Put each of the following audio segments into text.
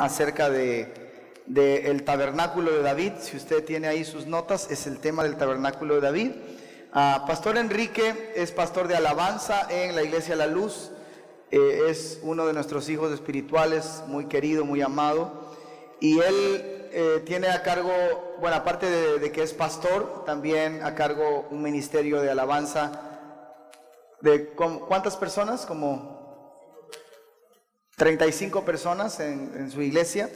acerca del tabernáculo de David. Si usted tiene ahí sus notas, es el tema del tabernáculo de David. Pastor Enrique es pastor de alabanza en la Iglesia La Luz. Es uno de nuestros hijos espirituales, muy querido, muy amado. Y él tiene a cargo, bueno, aparte de que es pastor, también a cargo un ministerio de alabanza. ¿Cuántas personas? Como 35 personas en su iglesia.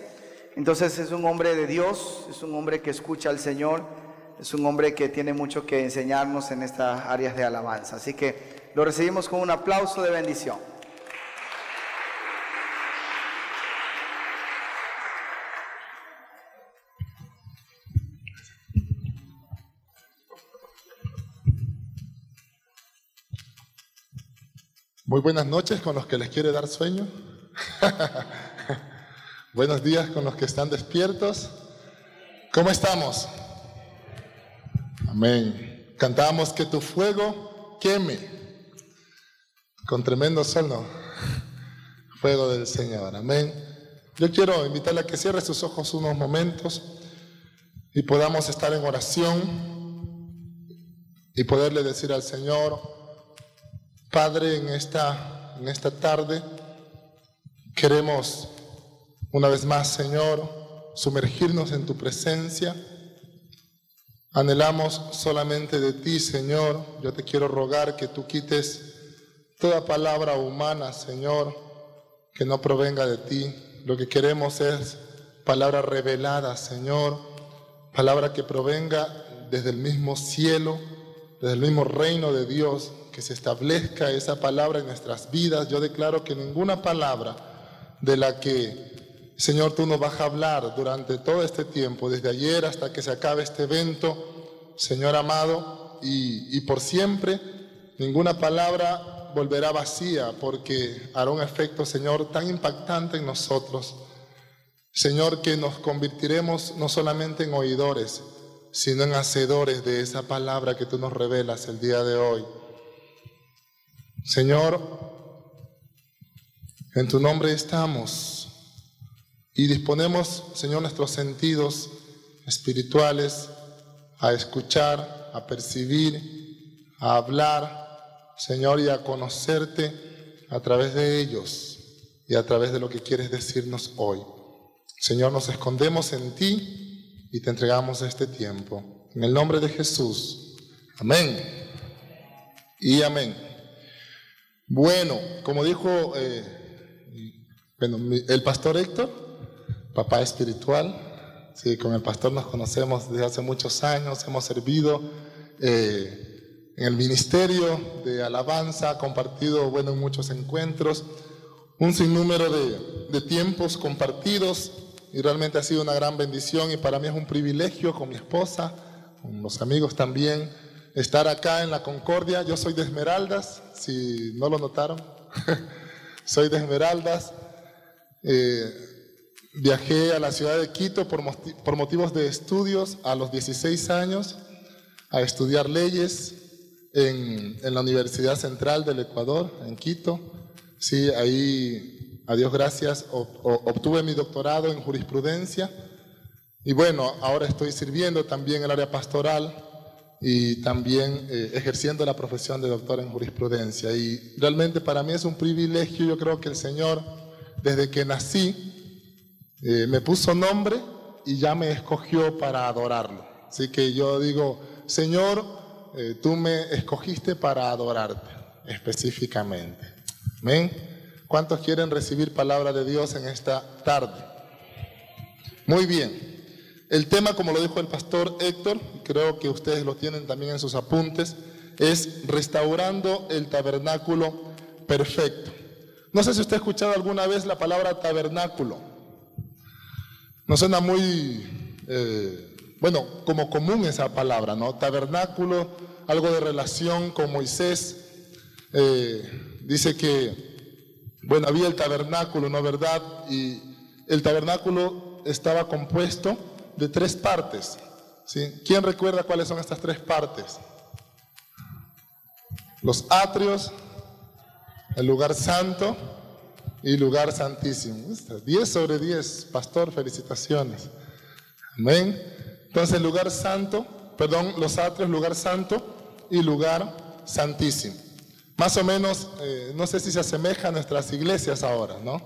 Entonces es un hombre de Dios, es un hombre que escucha al Señor, es un hombre que tiene mucho que enseñarnos en estas áreas de alabanza. Así que lo recibimos con un aplauso de bendición. Muy buenas noches con los que les quiere dar sueño. Buenos días con los que están despiertos. ¿Cómo estamos? Amén. Cantábamos que tu fuego queme con tremendo sol, ¿no? Fuego del Señor. Amén. Yo quiero invitarle a que cierre sus ojos unos momentos y podamos estar en oración y poderle decir al Señor: Padre, en esta tarde queremos una vez más, Señor, sumergirnos en tu presencia. Anhelamos solamente de ti, Señor. Yo te quiero rogar que tú quites toda palabra humana, Señor, que no provenga de ti. Lo que queremos es palabra revelada, Señor, palabra que provenga desde el mismo cielo, desde el mismo reino de Dios, que se establezca esa palabra en nuestras vidas. Yo declaro que ninguna palabra de la que, Señor, tú nos vas a hablar durante todo este tiempo, desde ayer hasta que se acabe este evento, Señor amado, y por siempre, ninguna palabra volverá vacía, porque hará un efecto, Señor, tan impactante en nosotros, Señor, que nos convertiremos no solamente en oidores, sino en hacedores de esa palabra que tú nos revelas el día de hoy. Señor, en tu nombre estamos y disponemos, Señor, nuestros sentidos espirituales a escuchar, a percibir, a hablar, Señor, y a conocerte a través de ellos y a través de lo que quieres decirnos hoy. Señor, nos escondemos en ti y te entregamos este tiempo. En el nombre de Jesús. Amén. Y amén. Bueno, como dijo el pastor Héctor, papá espiritual, sí, con el pastor nos conocemos desde hace muchos años, hemos servido en el ministerio de alabanza, compartido, bueno, en muchos encuentros, un sinnúmero de tiempos compartidos, y realmente ha sido una gran bendición, y para mí es un privilegio con mi esposa, con los amigos también, estar acá en la Concordia. Yo soy de Esmeraldas, si no lo notaron, soy de Esmeraldas. Viajé a la ciudad de Quito por motivos de estudios a los 16 años a estudiar leyes en la Universidad Central del Ecuador, en Quito. Sí, ahí, a Dios gracias, obtuve mi doctorado en jurisprudencia. Y bueno, ahora estoy sirviendo también en el área pastoral y también ejerciendo la profesión de doctor en jurisprudencia. Y realmente para mí es un privilegio. Yo creo que el Señor, desde que nací, me puso nombre y ya me escogió para adorarlo. Así que yo digo: Señor, tú me escogiste para adorarte específicamente. Amén. ¿Cuántos quieren recibir palabra de Dios en esta tarde? Muy bien. El tema, como lo dijo el pastor Héctor, creo que ustedes lo tienen también en sus apuntes, es restaurando el tabernáculo perfecto. No sé si usted ha escuchado alguna vez la palabra tabernáculo. No suena muy, bueno, como común esa palabra, ¿no? Tabernáculo, algo de relación con Moisés. Dice que, bueno, había el tabernáculo, ¿no? ¿Verdad? Y el tabernáculo estaba compuesto de 3 partes, ¿sí? ¿Quién recuerda cuáles son estas 3 partes? Los atrios, el lugar santo y lugar santísimo. 10 sobre 10, pastor, felicitaciones. Amén. Entonces, lugar santo, perdón, los atrios, lugar santo y lugar santísimo. Más o menos, no sé si se asemeja a nuestras iglesias ahora, ¿no?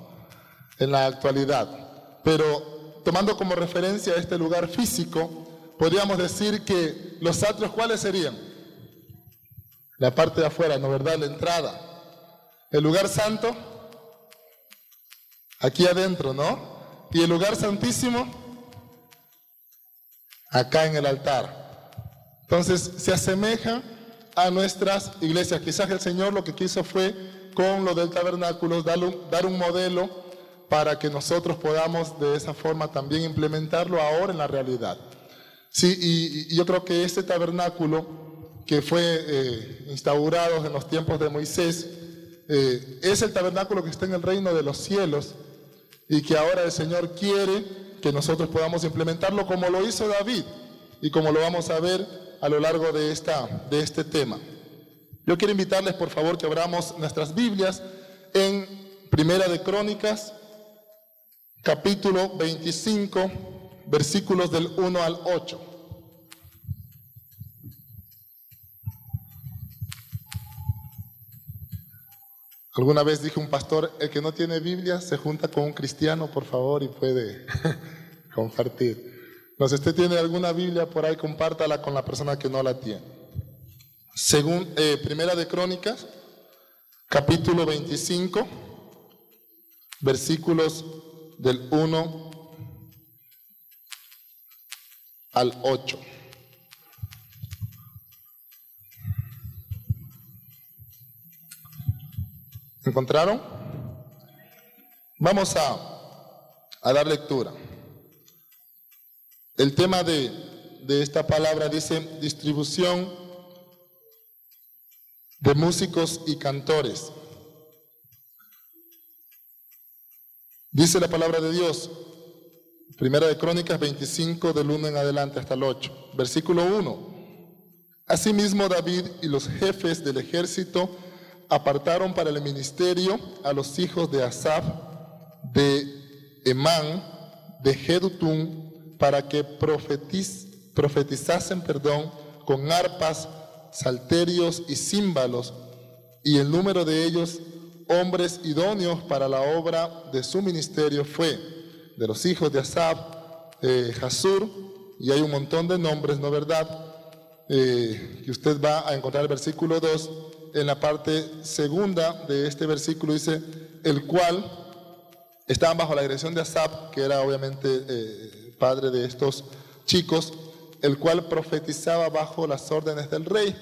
En la actualidad. Pero tomando como referencia este lugar físico, podríamos decir que los atrios, ¿cuáles serían? La parte de afuera, ¿no, verdad? La entrada. El lugar santo, aquí adentro, ¿no? Y el lugar santísimo, acá en el altar. Entonces, se asemeja a nuestras iglesias. Quizás el Señor lo que quiso fue, con lo del tabernáculo, dar un modelo para que nosotros podamos de esa forma también implementarlo ahora en la realidad. Sí, y yo creo que este tabernáculo que fue instaurado en los tiempos de Moisés, es el tabernáculo que está en el reino de los cielos y que ahora el Señor quiere que nosotros podamos implementarlo como lo hizo David y como lo vamos a ver a lo largo de este tema. Yo quiero invitarles, por favor, que abramos nuestras Biblias en Primera de Crónicas, capítulo 25, versículos del 1 al 8. Alguna vez dijo un pastor, el que no tiene Biblia se junta con un cristiano, por favor, y puede compartir. Si usted tiene alguna Biblia por ahí, compártala con la persona que no la tiene. Según Primera de Crónicas, capítulo 25, versículos del 1 al 8. ¿Encontraron? Vamos a dar lectura. El tema de esta palabra dice distribución de músicos y cantores. Dice la palabra de Dios, Primera de Crónicas 25, del 1 en adelante hasta el 8. Versículo 1. Asimismo David y los jefes del ejército apartaron para el ministerio a los hijos de Asaf, de Emán, de Jedutún, para que profetizasen con arpas, salterios y címbalos, y el número de ellos, hombres idóneos para la obra de su ministerio, fue de los hijos de Asaf, Jasur, y hay un montón de nombres, ¿no verdad? Que usted va a encontrar el versículo 2, en la parte segunda de este versículo dice, el cual estaban bajo la dirección de Asaf, que era obviamente padre de estos chicos, el cual profetizaba bajo las órdenes del rey.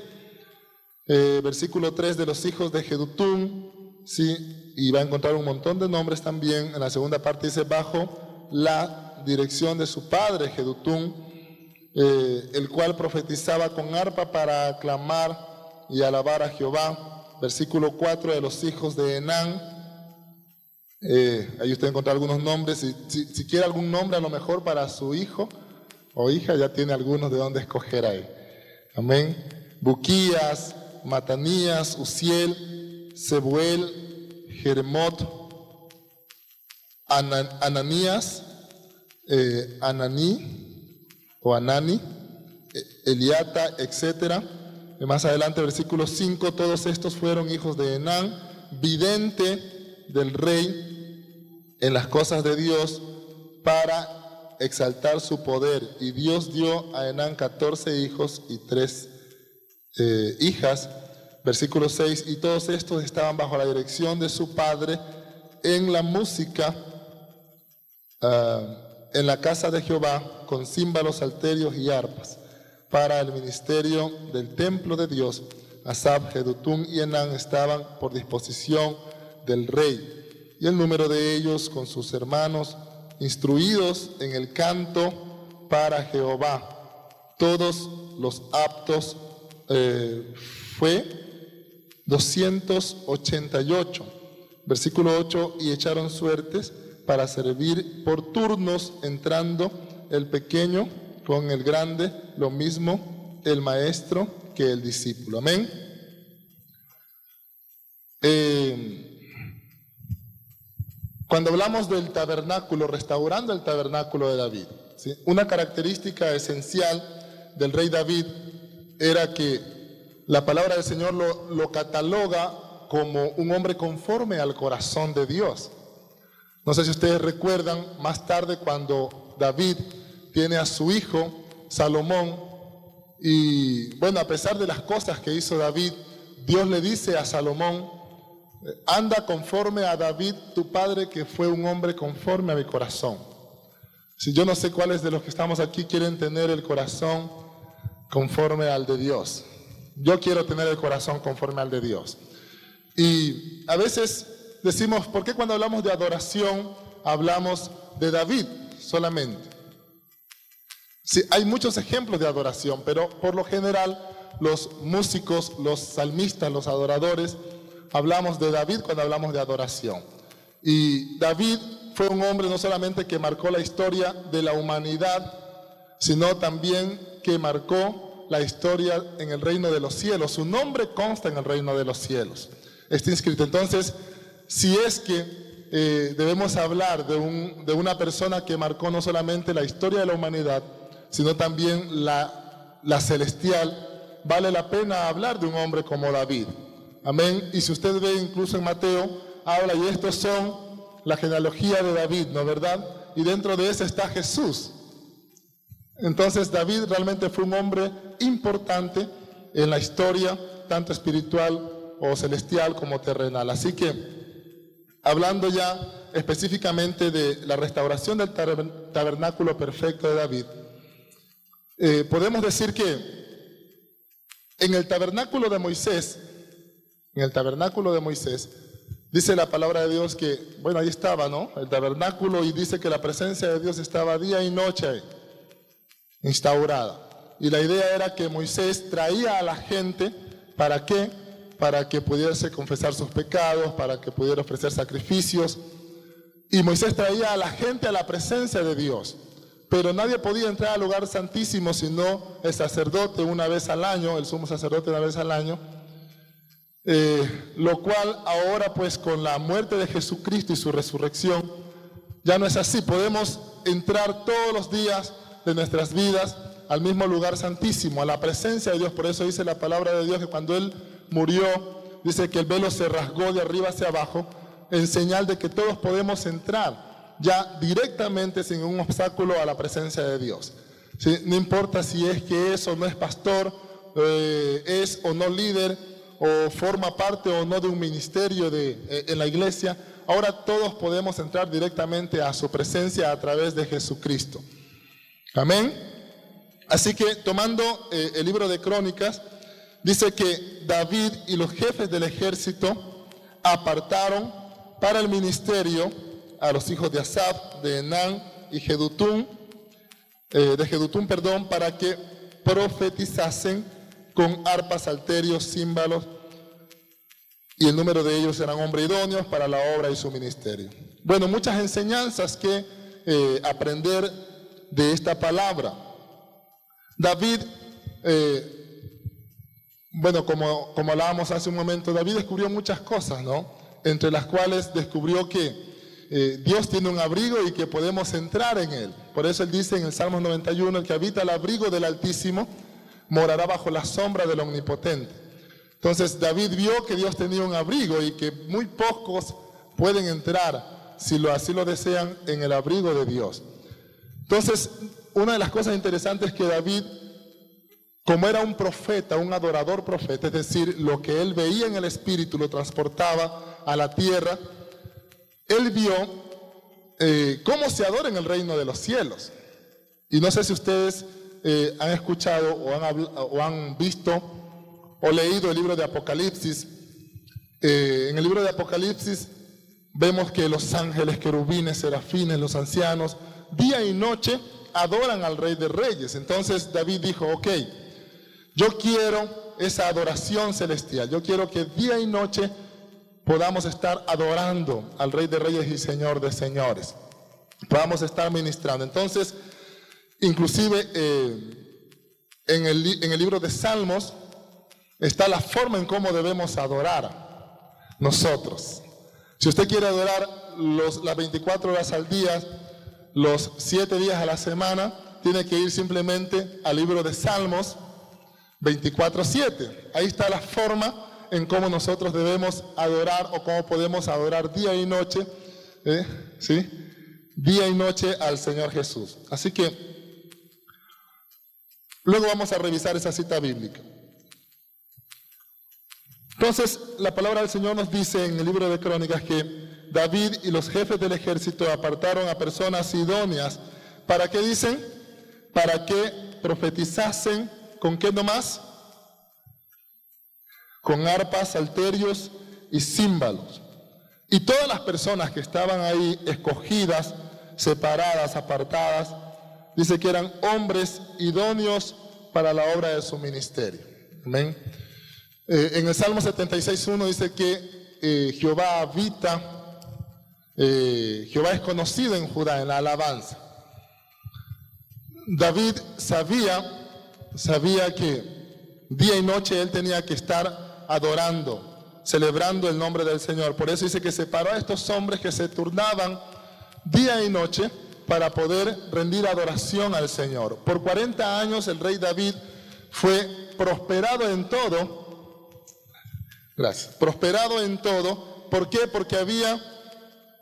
Versículo 3, de los hijos de Jedutún, sí, y va a encontrar un montón de nombres también. En la segunda parte dice, bajo la dirección de su padre Jedutún, el cual profetizaba con arpa para aclamar y alabar a Jehová. Versículo 4, de los hijos de Enán. Ahí usted encuentra algunos nombres. Si quiere algún nombre a lo mejor para su hijo o hija, ya tiene algunos de dónde escoger ahí. Amén. Buquías, Matanías, Uziel, Sebuel, Jeremot, Ananías, Ananí o Anani, Eliata, etcétera. Más adelante, versículo 5, todos estos fueron hijos de Enán, vidente del rey en las cosas de Dios, para exaltar su poder. Y Dios dio a Enán 14 hijos y 3 hijas. Versículo 6, y todos estos estaban bajo la dirección de su padre en la música, en la casa de Jehová, con címbalos, salterios y arpas, para el ministerio del templo de Dios. Asaf, Jedutún y Enán estaban por disposición del rey, y el número de ellos con sus hermanos, instruidos en el canto para Jehová, todos los aptos, fue 288. Versículo 8, y echaron suertes para servir por turnos, entrando el pequeño con el grande, lo mismo el maestro que el discípulo. Amén. Cuando hablamos del tabernáculo, restaurando el tabernáculo de David, ¿sí? Una característica esencial del rey David era que la palabra del Señor lo cataloga como un hombre conforme al corazón de Dios. No sé si ustedes recuerdan, más tarde cuando David tiene a su hijo Salomón, y bueno, a pesar de las cosas que hizo David, Dios le dice a Salomón: anda conforme a David tu padre, que fue un hombre conforme a mi corazón. Si yo no sé cuáles de los que estamos aquí quieren tener el corazón conforme al de Dios. Yo quiero tener el corazón conforme al de Dios. Y a veces decimos, ¿por qué cuando hablamos de adoración hablamos de David solamente? Sí, hay muchos ejemplos de adoración, pero por lo general los músicos, los salmistas, los adoradores, hablamos de David cuando hablamos de adoración. Y David fue un hombre no solamente que marcó la historia de la humanidad, sino también que marcó la historia en el reino de los cielos. Su nombre consta en el reino de los cielos. Está inscrito. Entonces, si es que debemos hablar de una persona que marcó no solamente la historia de la humanidad, sino también la celestial, vale la pena hablar de un hombre como David. Amén. Y si usted ve incluso en Mateo, habla, y estos son la genealogía de David, ¿no es verdad? Y dentro de ese está Jesús. Entonces David realmente fue un hombre importante en la historia, tanto espiritual o celestial como terrenal. Así que, hablando ya específicamente de la restauración del tabernáculo perfecto de David, podemos decir que en el tabernáculo de Moisés, dice la palabra de Dios que, bueno, ahí estaba, ¿no? El tabernáculo, y dice que la presencia de Dios estaba día y noche instaurada. Y la idea era que Moisés traía a la gente, ¿para qué? Para que pudiese confesar sus pecados, para que pudiera ofrecer sacrificios. Y Moisés traía a la gente a la presencia de Dios. Pero nadie podía entrar al lugar santísimo sino el sacerdote una vez al año, el sumo sacerdote una vez al año. Lo cual ahora, pues, con la muerte de Jesucristo y su resurrección, ya no es así. Podemos entrar todos los días de nuestras vidas al mismo lugar santísimo, a la presencia de Dios. Por eso dice la palabra de Dios que cuando Él murió, dice que el velo se rasgó de arriba hacia abajo, en señal de que todos podemos entrar ya directamente, sin un obstáculo, a la presencia de Dios. ¿Sí? No importa si es que es o no es pastor, es o no líder, o forma parte o no de un ministerio en la iglesia, ahora todos podemos entrar directamente a su presencia a través de Jesucristo. Amén. Así que, tomando el libro de Crónicas, dice que David y los jefes del ejército apartaron para el ministerio a los hijos de Asaf, de Enán y Jedutún, para que profetizasen con arpas, salterios, címbalos, y el número de ellos eran hombres idóneos para la obra y su ministerio. Bueno, muchas enseñanzas que aprender de esta palabra. David, como hablábamos hace un momento, David descubrió muchas cosas, ¿no? Entre las cuales descubrió que Dios tiene un abrigo y que podemos entrar en él. Por eso él dice en el Salmo 91, el que habita al abrigo del Altísimo morará bajo la sombra del Omnipotente. Entonces David vio que Dios tenía un abrigo y que muy pocos pueden entrar, si así lo desean, en el abrigo de Dios. Entonces, una de las cosas interesantes es que David, como era un profeta, un adorador profeta, es decir, lo que él veía en el espíritu lo transportaba a la tierra, él vio cómo se adora en el reino de los cielos. Y no sé si ustedes han escuchado o han visto o leído el libro de Apocalipsis. En el libro de Apocalipsis vemos que los ángeles, querubines, serafines, los ancianos, día y noche adoran al Rey de Reyes. Entonces David dijo, ok, yo quiero esa adoración celestial, yo quiero que día y noche podamos estar adorando al Rey de Reyes y Señor de Señores, podamos estar ministrando. Entonces, inclusive en el libro de Salmos está la forma en cómo debemos adorar nosotros. Si usted quiere adorar las 24 horas al día, los 7 días a la semana, tiene que ir simplemente al libro de Salmos 24:7. Ahí está la forma en cómo nosotros debemos adorar o cómo podemos adorar día y noche, ¿sí? Día y noche al Señor Jesús. Así que luego vamos a revisar esa cita bíblica. Entonces, la palabra del Señor nos dice en el libro de Crónicas que David y los jefes del ejército apartaron a personas idóneas. ¿Para qué dicen? Para que profetizasen. ¿Con qué nomás? Con arpas, salterios y címbalos. Y todas las personas que estaban ahí escogidas, separadas, apartadas, dice que eran hombres idóneos para la obra de su ministerio. Amén. En el Salmo 76:1 dice que Jehová habita, Jehová es conocido en Judá, en la alabanza. David sabía que día y noche él tenía que estar adorando, celebrando el nombre del Señor. Por eso dice que separó a estos hombres que se turnaban día y noche para poder rendir adoración al Señor. Por 40 años el rey David fue prosperado en todo. Gracias. Prosperado en todo. ¿Por qué? Porque había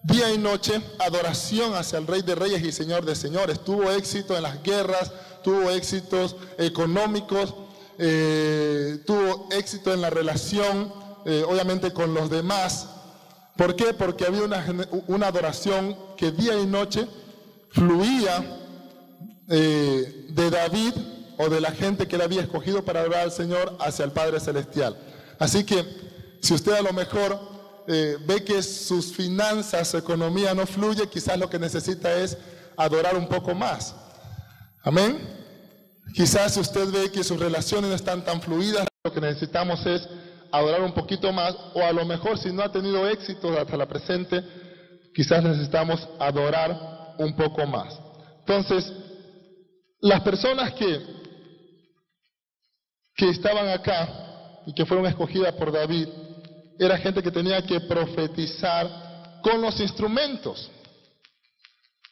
día y noche adoración hacia el Rey de Reyes y Señor de Señores. Tuvo éxito en las guerras, tuvo éxitos económicos, tuvo éxito en la relación, obviamente, con los demás. ¿Por qué? Porque había una adoración que día y noche fluía de David o de la gente que él había escogido para adorar al Señor hacia el Padre Celestial. Así que, si usted a lo mejor ve que sus finanzas, su economía no fluye, quizás lo que necesita es adorar un poco más. Amén. Quizás si usted ve que sus relaciones no están tan fluidas, lo que necesitamos es adorar un poquito más, o a lo mejor si no ha tenido éxito hasta la presente, quizás necesitamos adorar un poco más. Entonces, las personas que estaban acá y que fueron escogidas por David, era gente que tenía que profetizar con los instrumentos.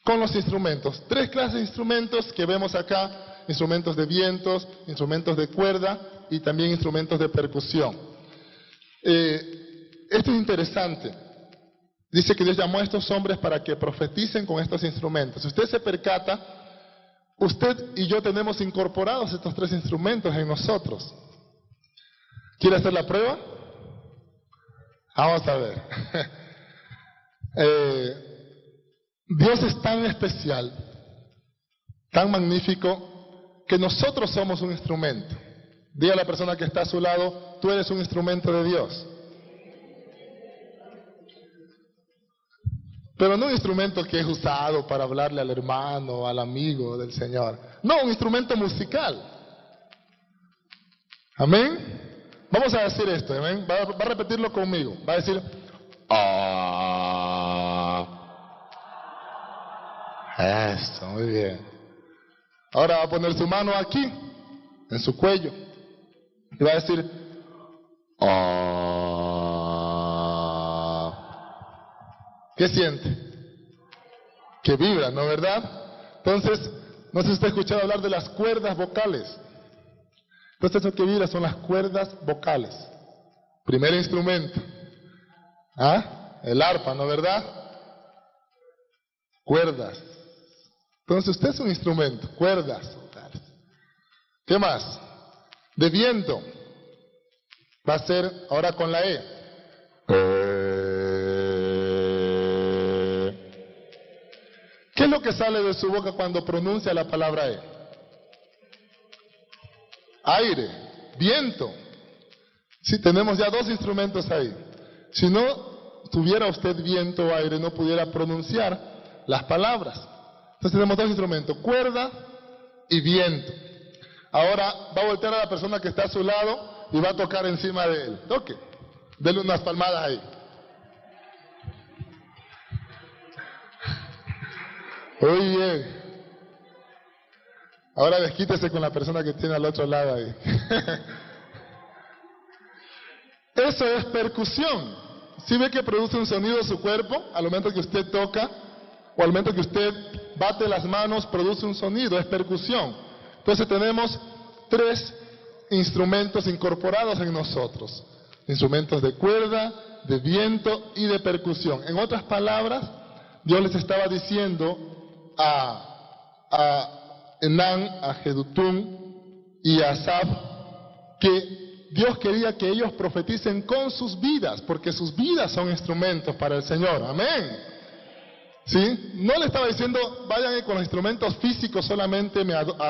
Con los instrumentos. 3 clases de instrumentos que vemos acá: instrumentos de vientos, instrumentos de cuerda y también instrumentos de percusión. Esto es interesante. Dice que Dios llamó a estos hombres para que profeticen con estos instrumentos. Si usted se percata, usted y yo tenemos incorporados estos 3 instrumentos en nosotros. ¿Quiere hacer la prueba? Vamos a ver. Dios es tan especial, tan magnífico, que nosotros somos un instrumento. Diga a la persona que está a su lado: tú eres un instrumento de Dios. Pero no un instrumento que es usado para hablarle al hermano, al amigo del Señor. No, un instrumento musical. Amén. Vamos a decir esto, amén. Va a repetirlo conmigo. Va a decir: Eso, muy bien. Ahora va a poner su mano aquí, en su cuello, y va a decir: ¿Qué siente? Que vibra, ¿no, verdad? Entonces, no sé si usted ha escuchado hablar de las cuerdas vocales. Entonces, lo que vibra son las cuerdas vocales. Primer instrumento. El arpa, ¿no, verdad? Cuerdas. Entonces, usted es un instrumento. Cuerdas. ¿Qué más? De viento. Va a ser ahora con la E. ¿Qué es lo que sale de su boca cuando pronuncia la palabra E? Aire, viento. Sí, tenemos ya 2 instrumentos ahí. Si no tuviera usted viento o aire, no pudiera pronunciar las palabras. Entonces tenemos 2 instrumentos: cuerda y viento. Ahora va a voltear a la persona que está a su lado y va a tocar encima de él. Toque. Dele unas palmadas ahí. Muy bien. Ahora desquítese con la persona que tiene al otro lado ahí. Eso es percusión. ¿Sí ve que produce un sonido su cuerpo al momento que usted toca? O al momento que usted bate las manos, produce un sonido, es percusión. Entonces tenemos 3 instrumentos incorporados en nosotros. Instrumentos de cuerda, de viento y de percusión. En otras palabras, Dios les estaba diciendo a Enán, a Jedutún y a Asaf que Dios quería que ellos profeticen con sus vidas, porque sus vidas son instrumentos para el Señor. Amén. ¿Sí? No le estaba diciendo, vayan con los instrumentos físicos solamente,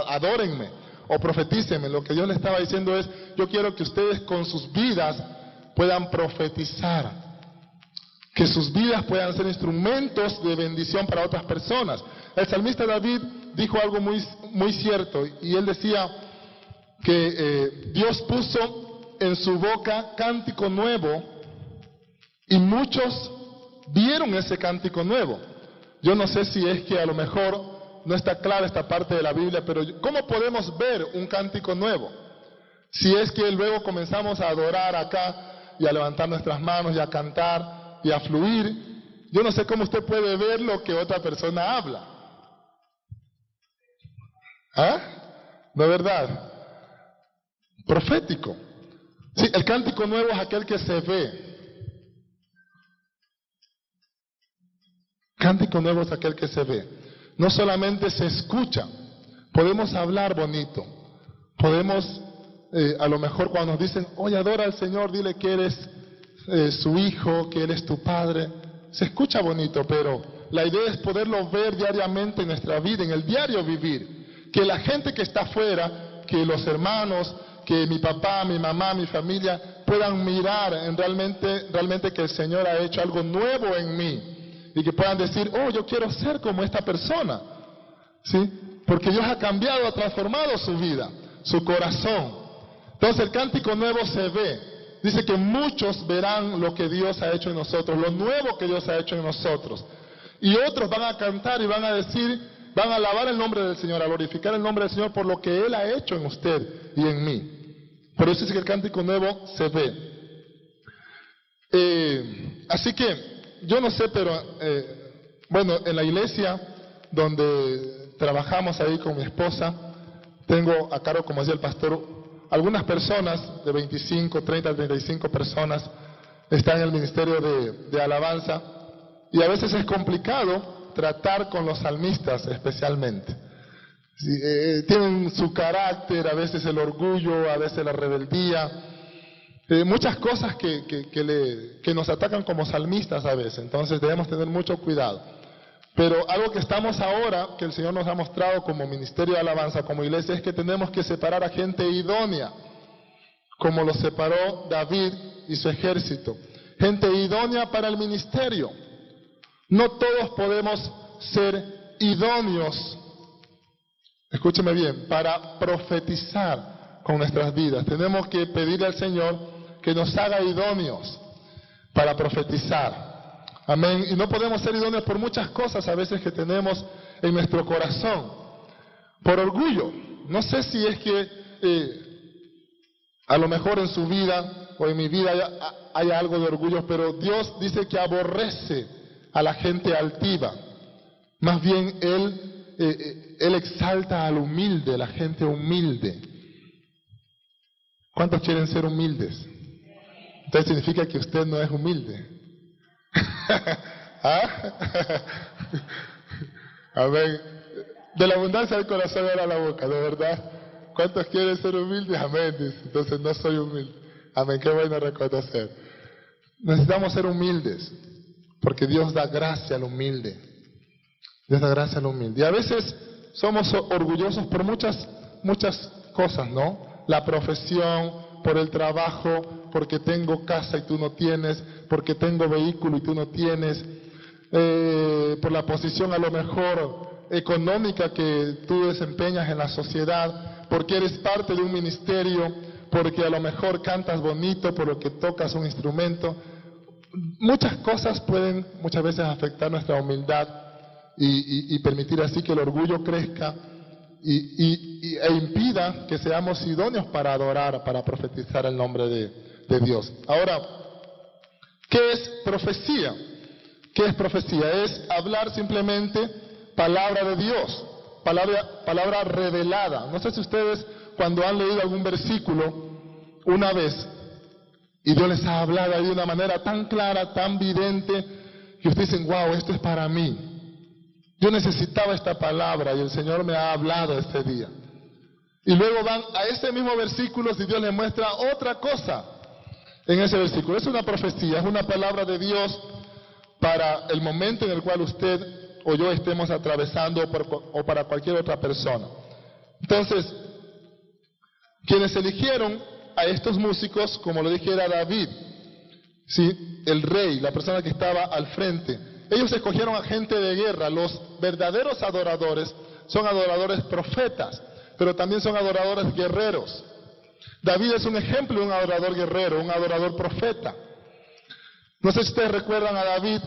adórenme o profetícenme. Lo que Dios le estaba diciendo es, yo quiero que ustedes con sus vidas puedan profetizar, que sus vidas puedan ser instrumentos de bendición para otras personas. El salmista David dijo algo muy cierto, y él decía que Dios puso en su boca cántico nuevo, y muchos vieron ese cántico nuevo. Yo no sé si es que a lo mejor no está clara esta parte de la Biblia, pero ¿cómo podemos ver un cántico nuevo? Si es que luego comenzamos a adorar acá y a levantar nuestras manos y a cantar y a fluir, yo no sé cómo usted puede ver lo que otra persona habla. ¿Ah? ¿No es verdad? Profético. Sí, el cántico nuevo es aquel que se ve. Cántico nuevo es aquel que se ve. No solamente se escucha. Podemos hablar bonito. Podemos, a lo mejor cuando nos dicen, oye, adora al Señor, dile que eres su hijo, que Él es tu padre. Se escucha bonito, pero la idea es poderlo ver diariamente en nuestra vida, en el diario vivir. Que la gente que está afuera, que los hermanos, que mi papá, mi mamá, mi familia, puedan mirar en realmente que el Señor ha hecho algo nuevo en mí. Y que puedan decir, oh, yo quiero ser como esta persona. ¿Sí? Porque Dios ha cambiado, ha transformado su vida, su corazón. Entonces el cántico nuevo se ve. Dice que muchos verán lo que Dios ha hecho en nosotros, lo nuevo que Dios ha hecho en nosotros. Y otros van a cantar y van a decir, van a alabar el nombre del Señor, a glorificar el nombre del Señor por lo que Él ha hecho en usted y en mí. Por eso dice que el cántico nuevo se ve. Así que yo no sé, pero bueno, en la iglesia donde trabajamos ahí con mi esposa, tengo a cargo, como decía el pastor, algunas personas de 25, 30, 35 personas están en el ministerio de alabanza, y a veces es complicado tratar con los salmistas especialmente. Sí, tienen su carácter, a veces el orgullo, a veces la rebeldía. Muchas cosas que nos atacan como salmistas a veces, entonces debemos tener mucho cuidado. Pero algo que estamos ahora, que el Señor nos ha mostrado como ministerio de alabanza, como iglesia, es que tenemos que separar a gente idónea, como lo separó David y su ejército. Gente idónea para el ministerio. No todos podemos ser idóneos, escúcheme bien, para profetizar con nuestras vidas. Tenemos que pedirle al Señor que nos haga idóneos para profetizar. Amén. Y no podemos ser idóneos por muchas cosas a veces que tenemos en nuestro corazón. Por orgullo. No sé si es que a lo mejor en su vida o en mi vida hay algo de orgullo, pero Dios dice que aborrece a la gente altiva. Más bien Él exalta al humilde, la gente humilde. ¿Cuántos quieren ser humildes? Entonces significa que usted no es humilde. ¿Ah? A ver, de la abundancia del corazón era la boca, ¿de verdad? ¿Cuántos quieren ser humildes? Amén, dice. Entonces no soy humilde. Amén, qué bueno reconocer. Necesitamos ser humildes, porque Dios da gracia al humilde. Dios da gracia al humilde. Y a veces somos orgullosos por muchas cosas, ¿no? La profesión, por el trabajo, porque tengo casa y tú no tienes, porque tengo vehículo y tú no tienes, por la posición a lo mejor económica que tú desempeñas en la sociedad, porque eres parte de un ministerio, porque a lo mejor cantas bonito, por lo que tocas un instrumento. Muchas cosas pueden muchas veces afectar nuestra humildad y permitir así que el orgullo crezca e impida que seamos idóneos para adorar, para profetizar el nombre de Dios. Ahora, ¿Qué es profecía? ¿Qué es profecía? Es hablar simplemente palabra de Dios, palabra revelada. No sé si ustedes cuando han leído algún versículo una vez y Dios les ha hablado ahí de una manera tan clara, tan vidente, que ustedes dicen, wow, esto es para mí. Yo necesitaba esta palabra y el Señor me ha hablado este día. Y luego van a ese mismo versículo si Dios les muestra otra cosa en ese versículo. Es una profecía, es una palabra de Dios para el momento en el cual usted o yo estemos atravesando o para cualquier otra persona. Entonces, quienes eligieron a estos músicos, como lo dije, era David, ¿sí? El rey, la persona que estaba al frente. Ellos escogieron a gente de guerra. Los verdaderos adoradores son adoradores profetas, pero también son adoradores guerreros. David es un ejemplo de un adorador guerrero, un adorador profeta. No sé si ustedes recuerdan a David,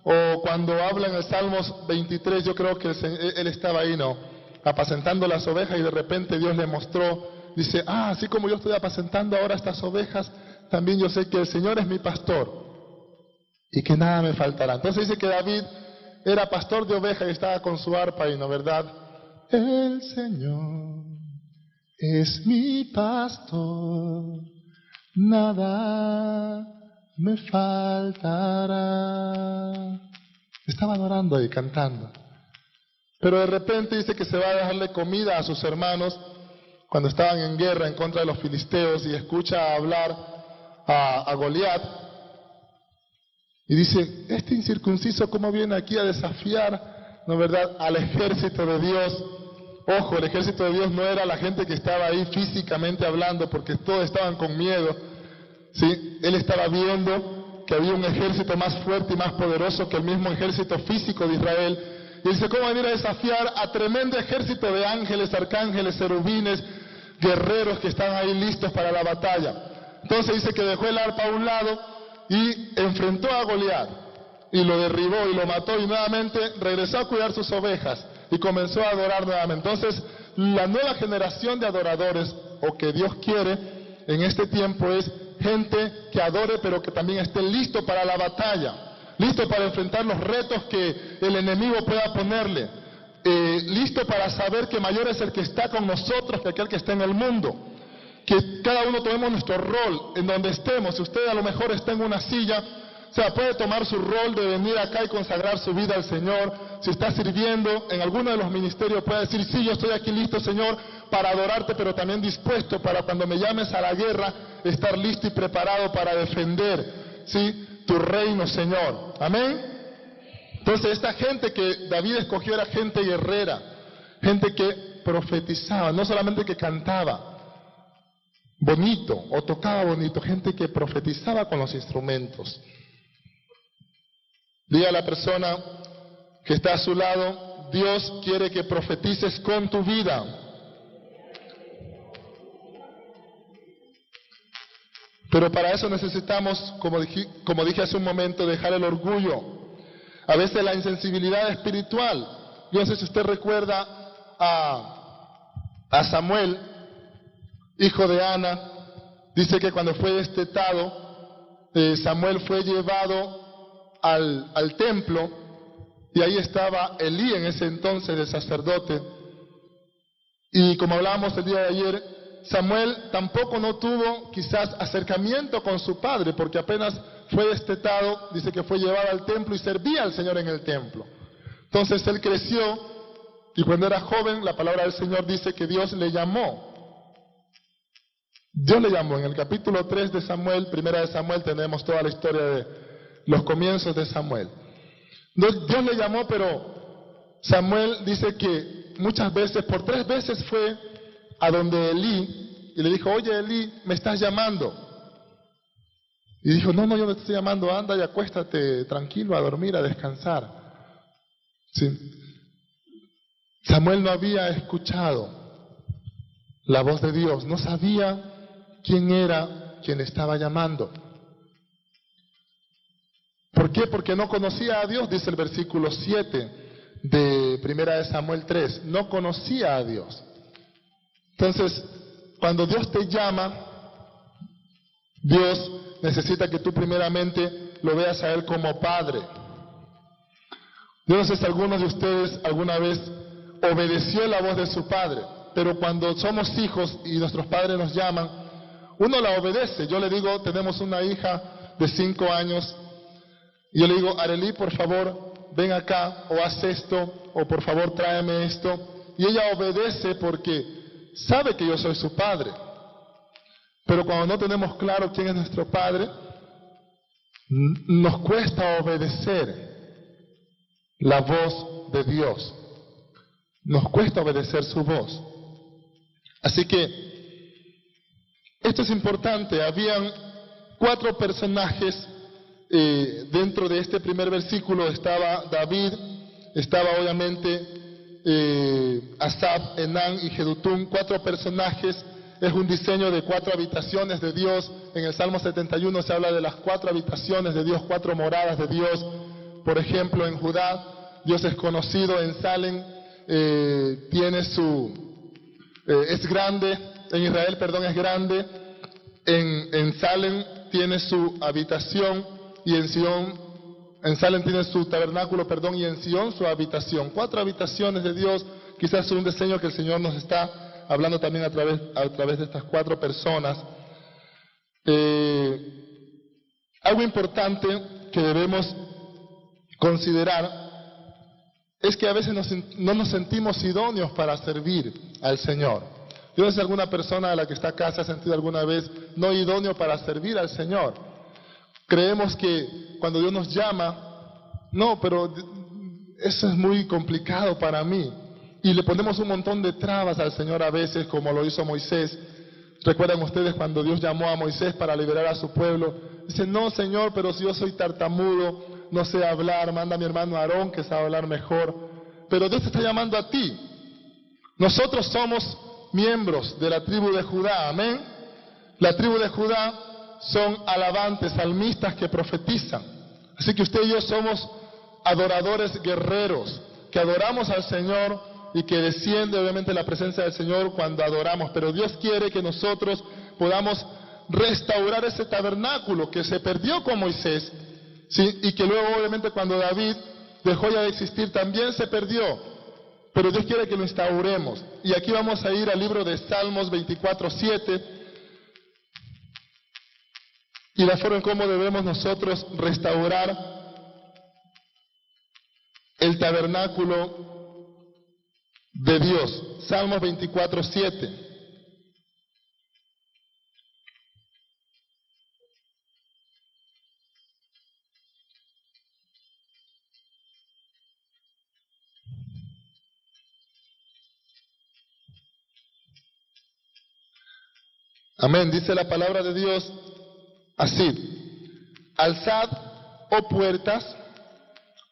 o cuando habla en el Salmos 23, yo creo que él estaba ahí, ¿no? Apacentando las ovejas, y de repente Dios le mostró, dice, así como yo estoy apacentando ahora estas ovejas, también yo sé que el Señor es mi pastor, y que nada me faltará. Entonces dice que David era pastor de ovejas y estaba con su arpa, y no, ¿verdad? El Señor es mi pastor, nada me faltará. Estaba adorando y cantando. Pero de repente dice que se va a dejarle comida a sus hermanos cuando estaban en guerra en contra de los filisteos, y escucha hablar a Goliat. Y dice, este incircunciso, ¿cómo viene aquí a desafiar, no verdad, al ejército de Dios? Ojo, el ejército de Dios no era la gente que estaba ahí físicamente hablando, porque todos estaban con miedo. ¿Sí? Él estaba viendo que había un ejército más fuerte y más poderoso que el mismo ejército físico de Israel. Y dice, ¿cómo venir a desafiar a tremendo ejército de ángeles, arcángeles, serubines, guerreros que están ahí listos para la batalla? Entonces dice que dejó el arpa a un lado y enfrentó a Goliat y lo derribó y lo mató, y nuevamente regresó a cuidar sus ovejas y comenzó a adorar nuevamente. Entonces, la nueva generación de adoradores, o que Dios quiere en este tiempo, es gente que adore, pero que también esté listo para la batalla, listo para enfrentar los retos que el enemigo pueda ponerle, listo para saber que mayor es el que está con nosotros que aquel que está en el mundo. Que cada uno tomemos nuestro rol en donde estemos. Si usted a lo mejor está en una silla, o sea, puede tomar su rol de venir acá y consagrar su vida al Señor. Si está sirviendo en alguno de los ministerios, puede decir, sí, yo estoy aquí listo, Señor, para adorarte, pero también dispuesto para cuando me llames a la guerra, estar listo y preparado para defender, ¿sí?, tu reino, Señor. Amén. Entonces, esta gente que David escogió era gente guerrera, gente que profetizaba, no solamente que cantaba bonito o tocaba bonito, gente que profetizaba con los instrumentos. Diga a la persona que está a su lado, Dios quiere que profetices con tu vida. Pero para eso necesitamos, como dije hace un momento, dejar el orgullo. A veces la insensibilidad espiritual. Yo no sé si usted recuerda a Samuel, hijo de Ana. Dice que cuando fue destetado, Samuel fue llevado al templo, y ahí estaba Elí en ese entonces, el sacerdote. Y como hablábamos el día de ayer, Samuel tampoco no tuvo quizás acercamiento con su padre, porque apenas fue destetado, dice que fue llevado al templo y servía al Señor en el templo. Entonces él creció, y cuando era joven, la palabra del Señor dice que Dios le llamó. Dios le llamó. En el capítulo 3 de Samuel, primera de Samuel, tenemos toda la historia de los comienzos de Samuel. Dios le llamó, pero Samuel dice que muchas veces, por 3 veces fue a donde Elí y le dijo, oye Elí, me estás llamando. Y dijo, no, yo no te estoy llamando, anda y acuéstate tranquilo a dormir, a descansar. ¿Sí? Samuel no había escuchado la voz de Dios, no sabía quién era quien le estaba llamando. ¿Por qué? Porque no conocía a Dios, dice el versículo 7 de primera de Samuel 3. No conocía a Dios. Entonces, cuando Dios te llama, Dios necesita que tú primeramente lo veas a Él como Padre. Yo no sé si alguno de ustedes alguna vez obedeció la voz de su padre, pero cuando somos hijos y nuestros padres nos llaman, uno la obedece. Yo le digo, tenemos una hija de 5 años, y yo le digo, Arely, por favor, ven acá, o haz esto, o por favor tráeme esto, y ella obedece porque sabe que yo soy su padre. Pero cuando no tenemos claro quién es nuestro padre, nos cuesta obedecer la voz de Dios. Nos cuesta obedecer su voz. Así que esto es importante. Habían 4 personajes dentro de este primer versículo. Estaba David, estaba obviamente Asaf, Enán y Jedutún. 4 personajes. Es un diseño de 4 habitaciones de Dios. En el Salmo 71 se habla de las 4 habitaciones de Dios, 4 moradas de Dios. Por ejemplo, en Judá, Dios es conocido. En Salem es grande. En Israel, es grande. En Salem tiene su habitación, y en Salem tiene su tabernáculo, y en Sion su habitación. 4 habitaciones de Dios. Quizás es un diseño que el Señor nos está hablando también a través de estas 4 personas. Algo importante que debemos considerar es que a veces no nos sentimos idóneos para servir al Señor. Yo no sé si alguna persona de la que está acá se ha sentido alguna vez no idóneo para servir al Señor. Creemos que cuando Dios nos llama, no, pero eso es muy complicado para mí. Y le ponemos un montón de trabas al Señor a veces, como lo hizo Moisés. ¿Recuerdan ustedes cuando Dios llamó a Moisés para liberar a su pueblo? Dice, no, Señor, pero si yo soy tartamudo, no sé hablar, manda a mi hermano Aarón que sabe hablar mejor. Pero Dios te está llamando a ti. Nosotros somos miembros de la tribu de Judá, amén. La tribu de Judá son alabantes, salmistas que profetizan. Así que usted y yo somos adoradores guerreros, que adoramos al Señor y que desciende obviamente la presencia del Señor cuando adoramos. Pero Dios quiere que nosotros podamos restaurar ese tabernáculo que se perdió con Moisés, ¿sí? Y que luego obviamente cuando David dejó ya de existir también se perdió. Pero Dios quiere que lo instauremos. Y aquí vamos a ir al libro de Salmos 24:7. Y la forma en cómo debemos nosotros restaurar el tabernáculo de Dios. Salmos 24:7. Amén. Dice la palabra de Dios así: alzad, oh puertas,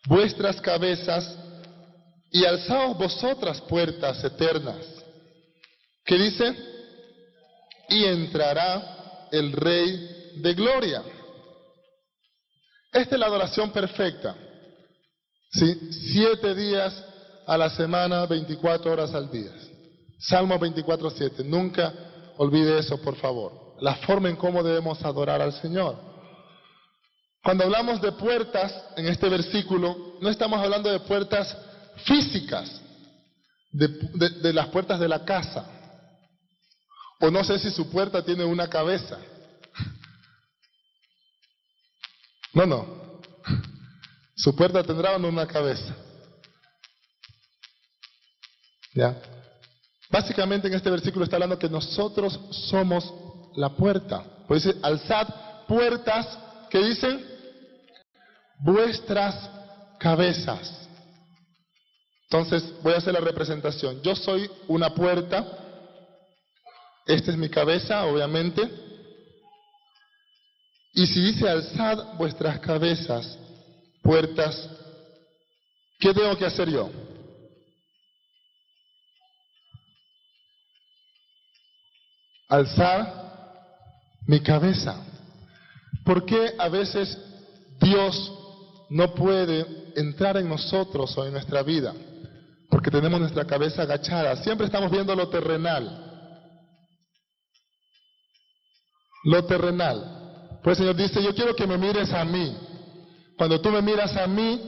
vuestras cabezas, y alzaos vosotras puertas eternas. ¿Qué dice? Y entrará el Rey de gloria. Esta es la adoración perfecta. ¿Sí? 7 días a la semana, 24 horas al día. Salmo 24:7. Nunca olvide eso, por favor. La forma en cómo debemos adorar al Señor. Cuando hablamos de puertas en este versículo, no estamos hablando de puertas físicas, de las puertas de la casa. O no sé si su puerta tiene una cabeza. No. Su puerta tendrá una cabeza. ¿Ya? Básicamente en este versículo está hablando que nosotros somos la puerta. Pues dice, alzad puertas, ¿qué dicen? Vuestras cabezas. Entonces voy a hacer la representación. Yo soy una puerta. Esta es mi cabeza, obviamente. Y si dice alzad vuestras cabezas, puertas, ¿qué tengo que hacer yo? Alzar mi cabeza. ¿Por qué a veces Dios no puede entrar en nosotros o en nuestra vida? Porque tenemos nuestra cabeza agachada. Siempre estamos viendo lo terrenal. Lo terrenal. Pues el Señor dice, yo quiero que me mires a mí. Cuando tú me miras a mí,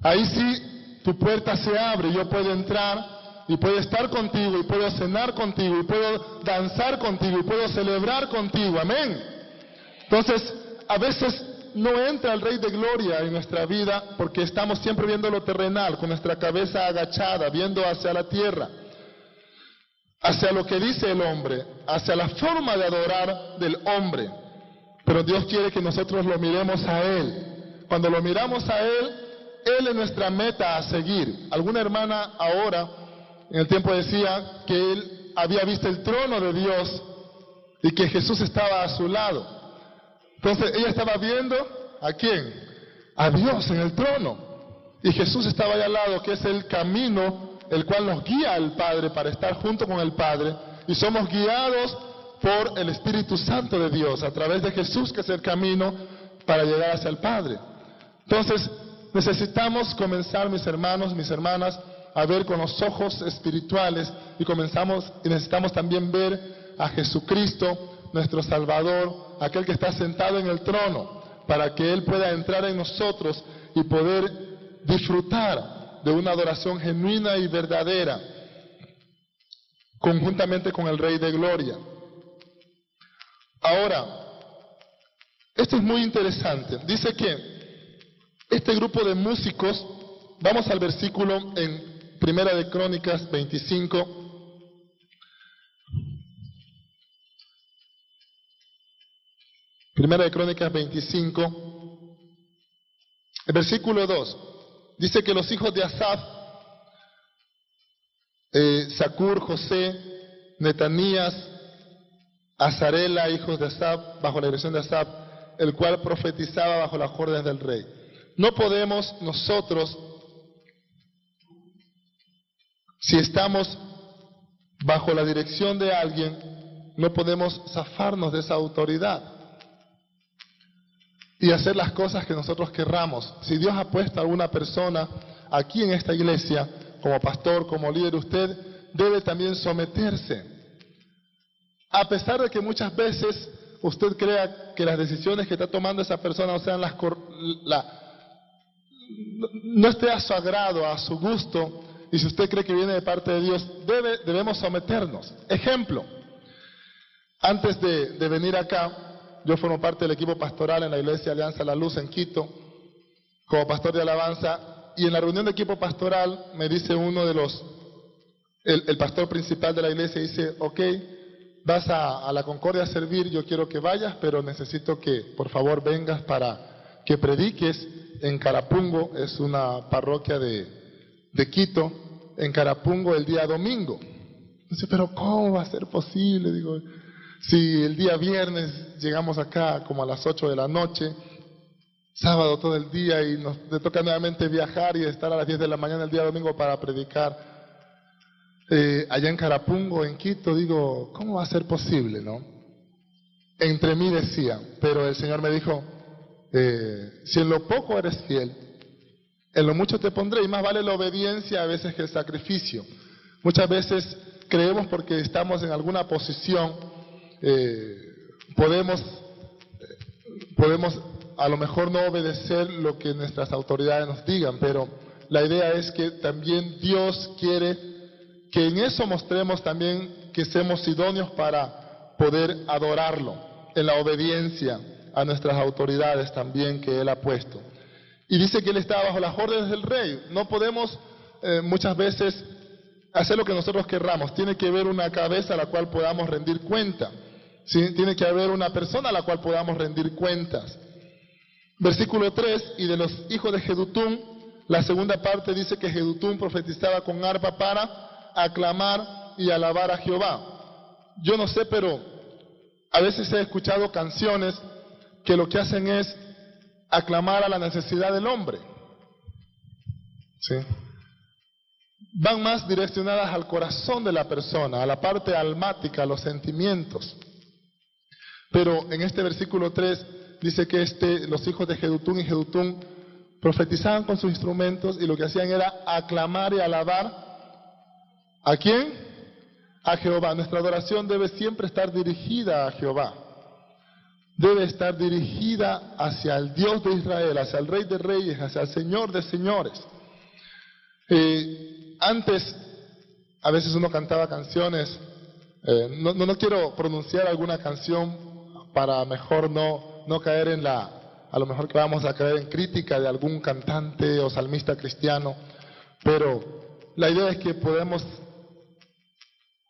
ahí sí tu puerta se abre, yo puedo entrar y puedo estar contigo y puedo cenar contigo y puedo danzar contigo y puedo celebrar contigo, amén. Entonces, a veces no entra el Rey de Gloria en nuestra vida porque estamos siempre viendo lo terrenal, con nuestra cabeza agachada, viendo hacia la tierra, hacia lo que dice el hombre, hacia la forma de adorar del hombre. Pero Dios quiere que nosotros lo miremos a Él. Cuando lo miramos a Él, Él es nuestra meta a seguir. Alguna hermana ahora, en el tiempo, decía que él había visto el trono de Dios y que Jesús estaba a su lado. Entonces ella estaba viendo ¿a quién? A Dios en el trono. Y Jesús estaba allá al lado, que es el camino, el cual nos guía al Padre para estar junto con el Padre. Y somos guiados por el Espíritu Santo de Dios, a través de Jesús, que es el camino para llegar hacia el Padre. Entonces, necesitamos comenzar, mis hermanos, mis hermanas, a ver con los ojos espirituales y necesitamos también ver a Jesucristo, nuestro Salvador, aquel que está sentado en el trono, para que Él pueda entrar en nosotros y poder disfrutar de una adoración genuina y verdadera, conjuntamente con el Rey de Gloria. Ahora, esto es muy interesante. Dice que este grupo de músicos, vamos al versículo en Primera de Crónicas 25. Primera de Crónicas 25, el versículo 2, dice que los hijos de Asaf, Zacur, José, Netanías, Azarela, hijos de Asaf, bajo la dirección de Asaf, el cual profetizaba bajo las órdenes del rey. No podemos nosotros, si estamos bajo la dirección de alguien, no podemos zafarnos de esa autoridad y hacer las cosas que nosotros querramos. Si Dios ha puesto a alguna persona aquí en esta iglesia, como pastor, como líder, usted debe también someterse. A pesar de que muchas veces usted crea que las decisiones que está tomando esa persona no sean no esté a su agrado, a su gusto, y si usted cree que viene de parte de Dios, debemos someternos. Ejemplo, antes de venir acá, yo formo parte del equipo pastoral en la iglesia Alianza La Luz en Quito, como pastor de alabanza, y en la reunión de equipo pastoral me dice uno de el pastor principal de la iglesia, dice, ok, vas a la Concordia a servir, yo quiero que vayas, pero necesito que por favor vengas para que prediques en Carapungo, es una parroquia de Quito, en Carapungo el día domingo. Dice, pero ¿cómo va a ser posible? Digo, si el día viernes llegamos acá como a las 8 de la noche, sábado todo el día y nos toca nuevamente viajar y estar a las 10 de la mañana el día domingo para predicar allá en Carapungo, en Quito, digo, ¿cómo va a ser posible, no? Entre mí decía, pero el Señor me dijo, si en lo poco eres fiel, en lo mucho te pondré, y más vale la obediencia a veces que el sacrificio. Muchas veces creemos porque estamos en alguna posición, podemos a lo mejor no obedecer lo que nuestras autoridades nos digan, pero la idea es que también Dios quiere que en eso mostremos también que seamos idóneos para poder adorarlo, en la obediencia a nuestras autoridades también que Él ha puesto. Y dice que Él está bajo las órdenes del rey. No podemos muchas veces hacer lo que nosotros querramos. Tiene que haber una cabeza a la cual podamos rendir cuenta. ¿Sí? Tiene que haber una persona a la cual podamos rendir cuentas. Versículo 3, y de los hijos de Jedutún, la segunda parte dice que Jedutún profetizaba con arpa para aclamar y alabar a Jehová. Yo no sé, pero a veces he escuchado canciones que lo que hacen es aclamar a la necesidad del hombre. ¿Sí? Van más direccionadas al corazón de la persona, a la parte almática, a los sentimientos. Pero en este versículo 3 dice que los hijos de Jedutún y Jedutún profetizaban con sus instrumentos y lo que hacían era aclamar y alabar ¿a quién? A Jehová. Nuestra adoración debe siempre estar dirigida a Jehová. debe estar dirigida hacia el Dios de Israel, hacia el Rey de Reyes, hacia el Señor de Señores. Antes, a veces uno cantaba canciones, no quiero pronunciar alguna canción para mejor no caer en a lo mejor que vamos a caer en crítica de algún cantante o salmista cristiano, pero la idea es que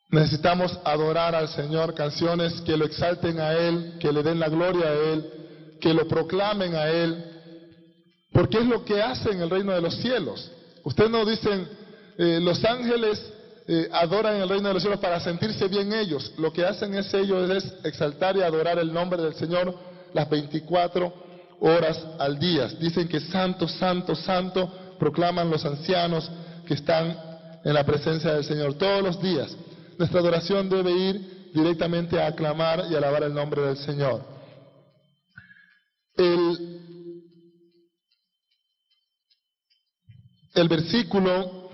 necesitamos adorar al Señor, canciones que lo exalten a Él, que le den la gloria a Él, que lo proclamen a Él, porque es lo que hace en el reino de los cielos. Ustedes no dicen, los ángeles adoran en el reino de los cielos para sentirse bien ellos. Lo que hacen ellos es exaltar y adorar el nombre del Señor las 24 horas al día. Dicen que santo, santo, santo, proclaman los ancianos que están en la presencia del Señor todos los días. Nuestra adoración debe ir directamente a aclamar y alabar el nombre del Señor. El versículo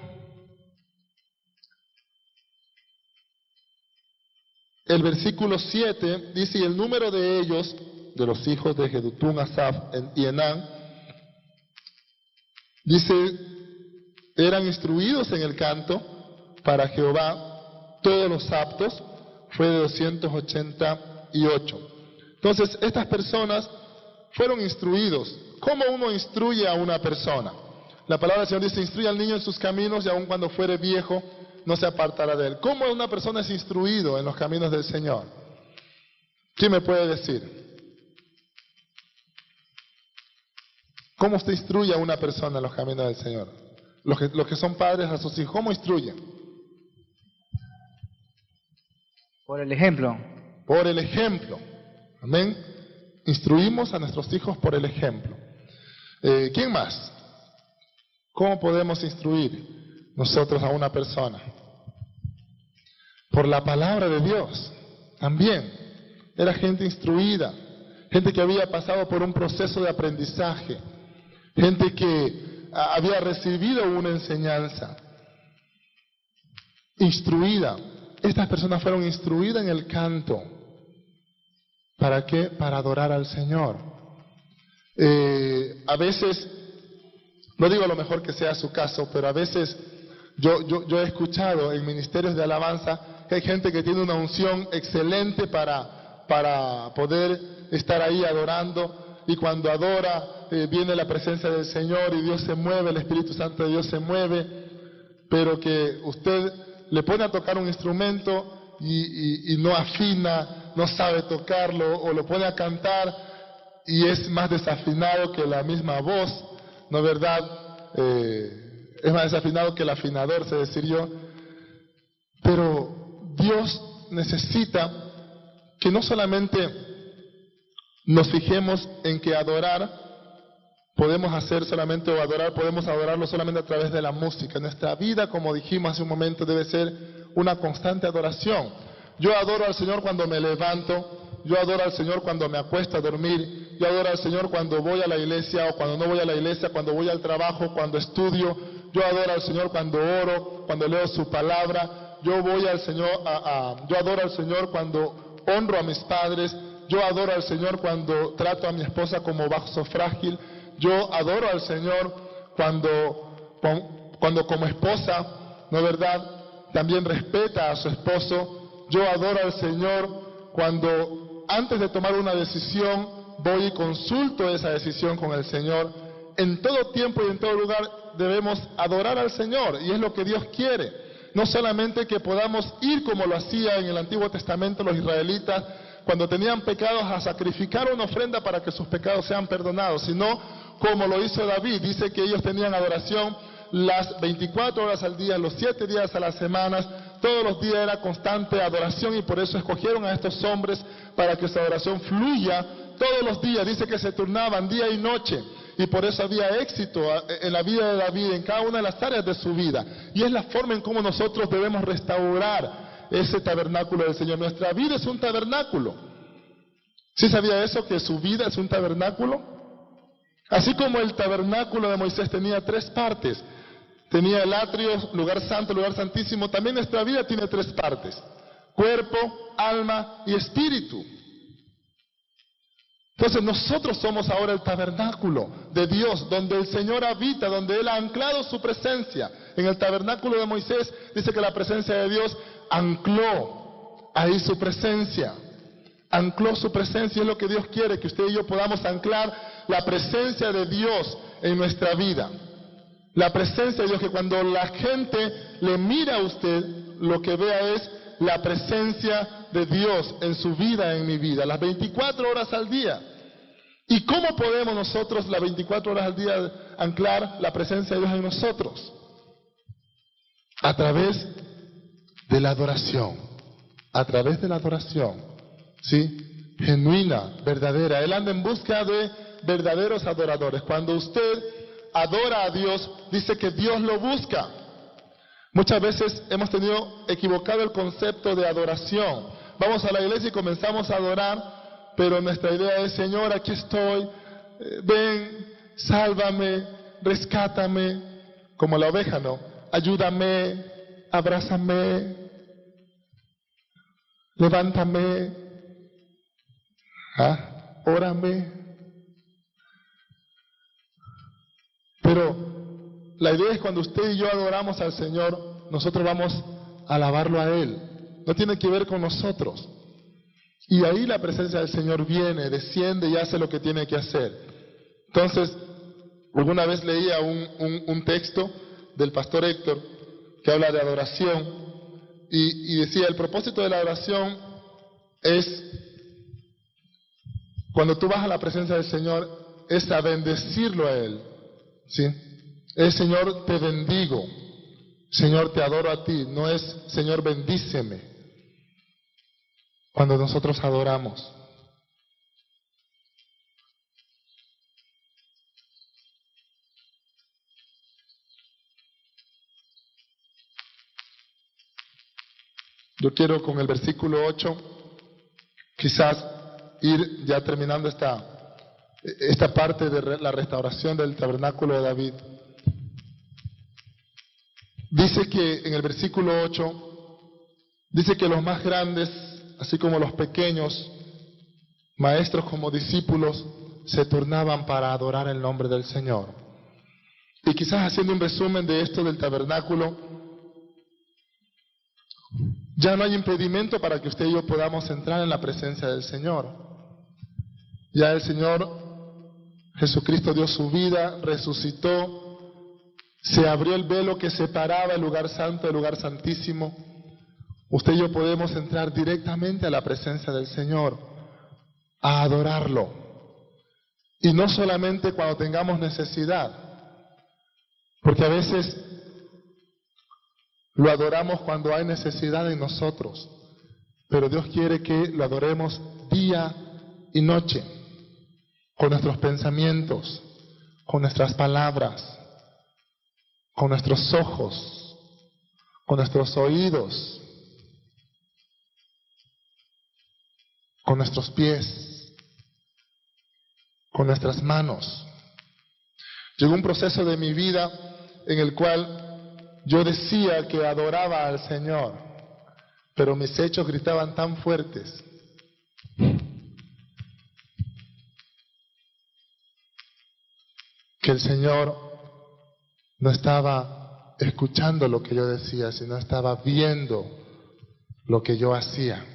7 dice, y el número de ellos, de los hijos de Jedutún, Asaf y Enán, dice, eran instruidos en el canto para Jehová, todos los aptos, fue de 288. Entonces, estas personas fueron instruidos. ¿Cómo uno instruye a una persona? La palabra del Señor dice, instruye al niño en sus caminos y aun cuando fuere viejo, no se apartará de él. ¿Cómo una persona es instruido en los caminos del Señor? ¿Quién me puede decir? ¿Cómo usted instruye a una persona en los caminos del Señor? Los que son padres a sus hijos, ¿cómo instruyen? Por el ejemplo. Por el ejemplo. Amén. Instruimos a nuestros hijos por el ejemplo. ¿Quién más? ¿Cómo podemos instruir nosotros a una persona? Por la palabra de Dios. También. Era gente instruida. Gente que había pasado por un proceso de aprendizaje. Gente que había recibido una enseñanza. Instruida. Estas personas fueron instruidas en el canto. ¿Para qué? Para adorar al Señor. A veces, no digo a lo mejor que sea su caso, pero a veces yo he escuchado en ministerios de alabanza que hay gente que tiene una unción excelente para poder estar ahí adorando, y cuando adora viene la presencia del Señor y Dios se mueve, el Espíritu Santo de Dios se mueve, pero que usted le pone a tocar un instrumento y no afina, no sabe tocarlo, o lo pone a cantar y es más desafinado que la misma voz, ¿no es verdad? Es más desafinado que el afinador, sé decir yo. Pero Dios necesita que no solamente nos fijemos en que adorar podemos hacer solamente, o adorar, podemos adorarlo solamente a través de la música. Nuestra vida, como dijimos hace un momento, debe ser una constante adoración. Yo adoro al Señor cuando me levanto, yo adoro al Señor cuando me acuesto a dormir, yo adoro al Señor cuando voy a la iglesia o cuando no voy a la iglesia, cuando voy al trabajo, cuando estudio, yo adoro al Señor cuando oro, cuando leo su palabra, yo adoro al Señor cuando honro a mis padres, yo adoro al Señor cuando trato a mi esposa como vaso frágil, yo adoro al Señor cuando como esposa, ¿no es verdad?, también respeta a su esposo. Yo adoro al Señor cuando antes de tomar una decisión voy y consulto esa decisión con el Señor. En todo tiempo y en todo lugar debemos adorar al Señor, y es lo que Dios quiere. No solamente que podamos ir como lo hacía en el Antiguo Testamento los israelitas, cuando tenían pecados, a sacrificar una ofrenda para que sus pecados sean perdonados, sino como lo hizo David. Dice que ellos tenían adoración las 24 horas al día, los 7 días a la semana, todos los días era constante adoración, y por eso escogieron a estos hombres para que su adoración fluya todos los días. Dice que se turnaban día y noche, y por eso había éxito en la vida de David, en cada una de las áreas de su vida. Y es la forma en cómo nosotros debemos restaurar ese tabernáculo del Señor. Nuestra vida es un tabernáculo. ¿Sí sabía eso, que su vida es un tabernáculo? Así como el tabernáculo de Moisés tenía 3 partes, tenía el atrio, lugar santo, lugar santísimo, también nuestra vida tiene 3 partes: cuerpo, alma y espíritu. Entonces nosotros somos ahora el tabernáculo de Dios, donde el Señor habita, donde Él ha anclado su presencia. En el tabernáculo de Moisés dice que la presencia de Dios ancló ahí su presencia. Ancló su presencia, es lo que Dios quiere, que usted y yo podamos anclar la presencia de Dios en nuestra vida. La presencia de Dios, que cuando la gente le mira a usted, lo que vea es la presencia de Dios en su vida, en mi vida, las 24 horas al día. ¿Y cómo podemos nosotros las 24 horas al día anclar la presencia de Dios en nosotros? A través de la adoración. A través de la adoración. ¿Sí? Genuina, verdadera. Él anda en busca de verdaderos adoradores. Cuando usted adora a Dios, dice que Dios lo busca. Muchas veces hemos tenido equivocado el concepto de adoración. Vamos a la iglesia y comenzamos a adorar, pero nuestra idea es: Señor, aquí estoy, ven, sálvame, rescátame, como la oveja, ¿no? Ayúdame, abrázame, levántame, órame. Pero la idea es cuando usted y yo adoramos al Señor, nosotros vamos a alabarlo a Él. No tiene que ver con nosotros. Y ahí la presencia del Señor viene, desciende y hace lo que tiene que hacer. Entonces, alguna vez leía un texto del pastor Héctor que habla de adoración y decía: el propósito de la adoración es, cuando tú vas a la presencia del Señor, es a bendecirlo a Él. ¿Sí? Es: Señor, te bendigo, Señor, te adoro a ti. No es: Señor, bendíceme. Cuando nosotros adoramos, yo quiero con el versículo 8 quizás ir ya terminando esta parte de la restauración del tabernáculo de David. Dice que en el versículo 8, dice que los más grandes, así como los pequeños, maestros como discípulos, se turnaban para adorar el nombre del Señor. Y quizás haciendo un resumen de esto del tabernáculo, ya no hay impedimento para que usted y yo podamos entrar en la presencia del Señor. Ya el Señor Jesucristo dio su vida, resucitó, se abrió el velo que separaba el lugar santo del lugar santísimo. Usted y yo podemos entrar directamente a la presencia del Señor, a adorarlo. Y no solamente cuando tengamos necesidad, porque a veces lo adoramos cuando hay necesidad en nosotros, pero Dios quiere que lo adoremos día y noche, con nuestros pensamientos, con nuestras palabras, con nuestros ojos, con nuestros oídos, con nuestros pies, con nuestras manos. Llegó un proceso de mi vida en el cual yo decía que adoraba al Señor, pero mis hechos gritaban tan fuertes que el Señor no estaba escuchando lo que yo decía, sino estaba viendo lo que yo hacía.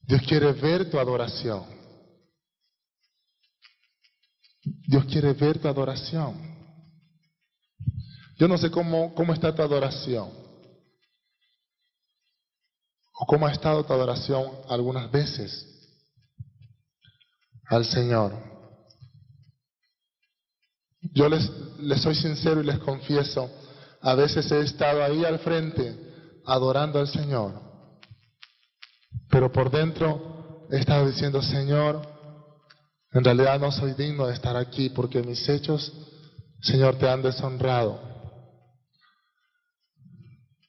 Dios quiere ver tu adoración. Dios quiere ver tu adoración. Yo no sé cómo está tu adoración, o cómo ha estado tu adoración algunas veces al Señor. Yo les soy sincero y les confieso, a veces he estado ahí al frente adorando al Señor, pero por dentro he estado diciendo: Señor, en realidad no soy digno de estar aquí, porque mis hechos, Señor, te han deshonrado.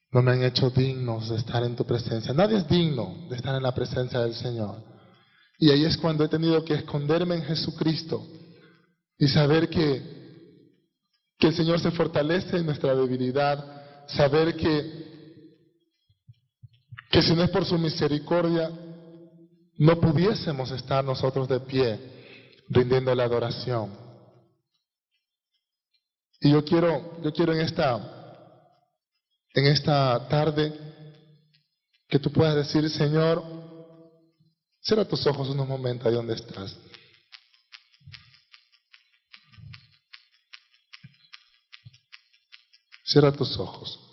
No me han hecho dignos de estar en tu presencia. Nadie es digno de estar en la presencia del Señor. Y ahí es cuando he tenido que esconderme en Jesucristo y saber que el Señor se fortalece en nuestra debilidad, saber que si no es por su misericordia, no pudiésemos estar nosotros de pie rindiendo la adoración. Y yo quiero en esta tarde que tú puedas decir: Señor, cierra tus ojos unos momentos ahí donde estás. Cierra tus ojos.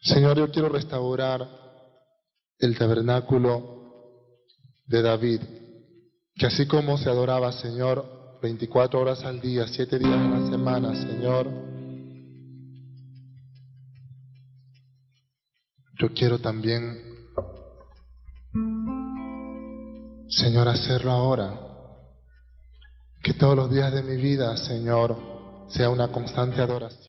Señor, yo quiero restaurar el tabernáculo de David, que así como se adoraba, Señor, 24 horas al día, 7 días a la semana, Señor, yo quiero también, Señor, hacerlo ahora. Que todos los días de mi vida, Señor, sea una constante adoración.